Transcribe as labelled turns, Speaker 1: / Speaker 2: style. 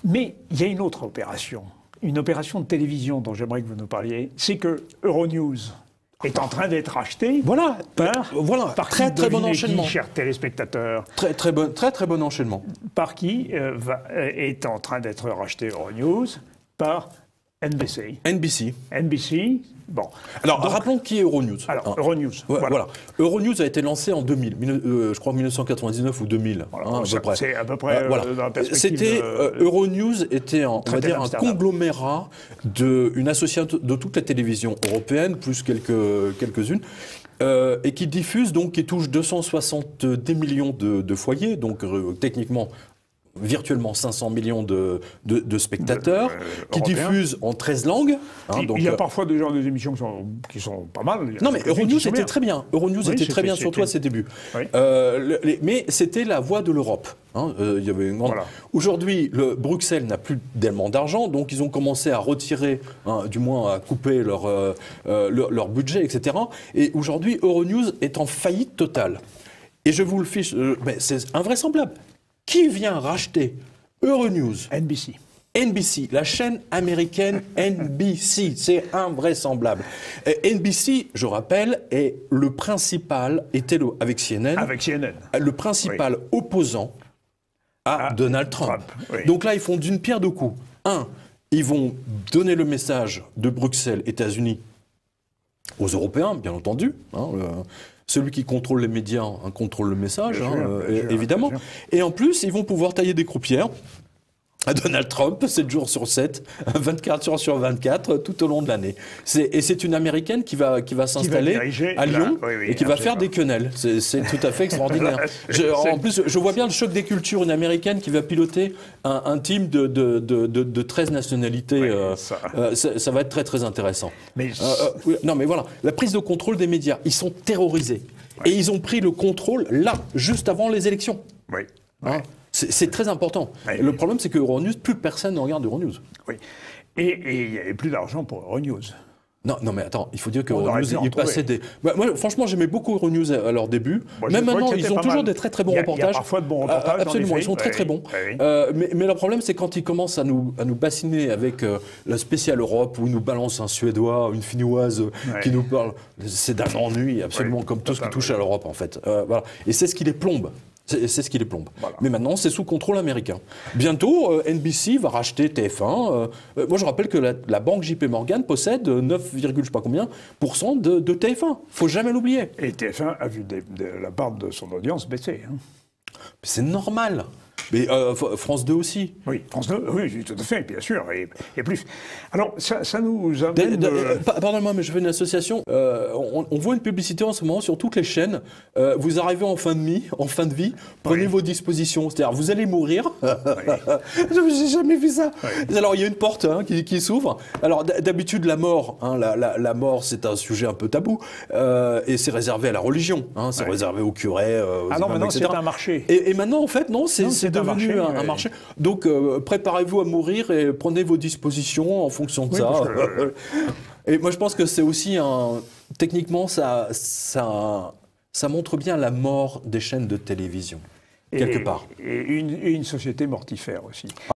Speaker 1: Mais il y a une autre opération de télévision dont j'aimerais que vous nous parliez, c'est que Euronews est en train d'être acheté par
Speaker 2: très bon enchaînement,
Speaker 1: chers téléspectateurs.
Speaker 2: Très bon enchaînement.
Speaker 1: Par qui est en train d'être racheté Euronews? Par NBC. NBC. Bon.
Speaker 2: Alors, rappelons qui est Euronews.
Speaker 1: Alors, Euronews.
Speaker 2: Voilà. Euronews a été lancé en 2000, je crois 1999 ou 2000.
Speaker 1: Voilà, à peu près. C'est à peu près dans la perspective.
Speaker 2: Euronews était, on va dire, un conglomérat d'une association de toutes les télévisions européennes, plus quelques-unes, et qui diffuse, donc, qui touche 270 millions de foyers, donc techniquement, virtuellement 500 millions de spectateurs, qui diffusent en 13 langues.
Speaker 1: Il y a parfois des émissions qui sont pas mal.
Speaker 2: Non, mais Euronews était très bien. Euronews était très bien, surtout à ses débuts. Oui. Mais c'était la voix de l'Europe. Il y avait une grande... Aujourd'hui, Bruxelles n'a plus tellement d'argent, donc ils ont commencé à retirer, du moins à couper leur budget, etc. Et aujourd'hui, Euronews est en faillite totale. Et je vous le fiche, mais c'est invraisemblable. Qui vient racheter Euronews? NBC, la chaîne américaine NBC. C'est invraisemblable. NBC, je rappelle, est le principal, avec CNN, le principal opposant à Donald Trump. Oui. Donc là, ils font d'une pierre deux coups. Ils vont donner le message de Bruxelles, États-Unis, aux Européens, bien entendu. Celui qui contrôle les médias contrôle le message, évidemment. Bien sûr. Et en plus, ils vont pouvoir tailler des croupières à Donald Trump, 7 jours sur 7, 24 heures sur 24, tout au long de l'année. Et c'est une Américaine qui va s'installer à Lyon et qui va faire des quenelles. C'est tout à fait extraordinaire. En plus, je vois bien le choc des cultures, une Américaine qui va piloter un team de 13 nationalités. Ça va être très, très intéressant. Non, mais voilà, la prise de contrôle des médias, ils sont terrorisés. Et ils ont pris le contrôle, là, juste avant les élections. C'est très important. Le problème, c'est que Euronews, plus personne ne regarde Euronews.
Speaker 1: Oui. Et il n'y avait plus d'argent pour Euronews.
Speaker 2: Non, mais attends, il faut dire que Euronews, il passait des... Moi, franchement, j'aimais beaucoup Euronews à leur début. Même maintenant, ils ont toujours des très, très bons reportages. Il y a
Speaker 1: parfois de bons reportages.
Speaker 2: Absolument, ils sont très, très bons. Mais le problème, c'est quand ils commencent à nous bassiner avec la spéciale Europe, où ils nous balancent un Suédois, une Finnoise qui nous parle. C'est d'un ennui, absolument, comme tout ce qui touche à l'Europe, en fait. Voilà. Et c'est ce qui les plombe. C'est ce qui les plombe. Voilà. Mais maintenant, c'est sous contrôle américain. Bientôt, NBC va racheter TF1. Moi, je rappelle que la banque JP Morgan possède 9, je sais pas combien % de TF1. Faut jamais l'oublier.
Speaker 1: Et TF1 a vu la part de son audience baisser.
Speaker 2: C'est normal. Mais France 2 aussi.
Speaker 1: Oui, France 2, oui, tout à fait, bien sûr, et plus. Alors, ça nous amène...
Speaker 2: Pardonne-moi, mais je fais une association. On voit une publicité en ce moment sur toutes les chaînes. Vous arrivez en fin de vie, prenez vos dispositions. C'est-à-dire, vous allez mourir. Je n'ai jamais vu ça. Alors, il y a une porte qui s'ouvre. Alors, d'habitude, la mort, la mort, c'est un sujet un peu tabou. Et c'est réservé à la religion. C'est réservé aux curés, aux imams,
Speaker 1: maintenant,
Speaker 2: etc.
Speaker 1: c'est un marché.
Speaker 2: Et maintenant, en fait, non, c'est devenu un marché. Donc, préparez-vous à mourir et prenez vos dispositions en fonction de ça. Et moi, je pense que c'est aussi techniquement, ça montre bien la mort des chaînes de télévision, quelque part.
Speaker 1: Et une société mortifère aussi.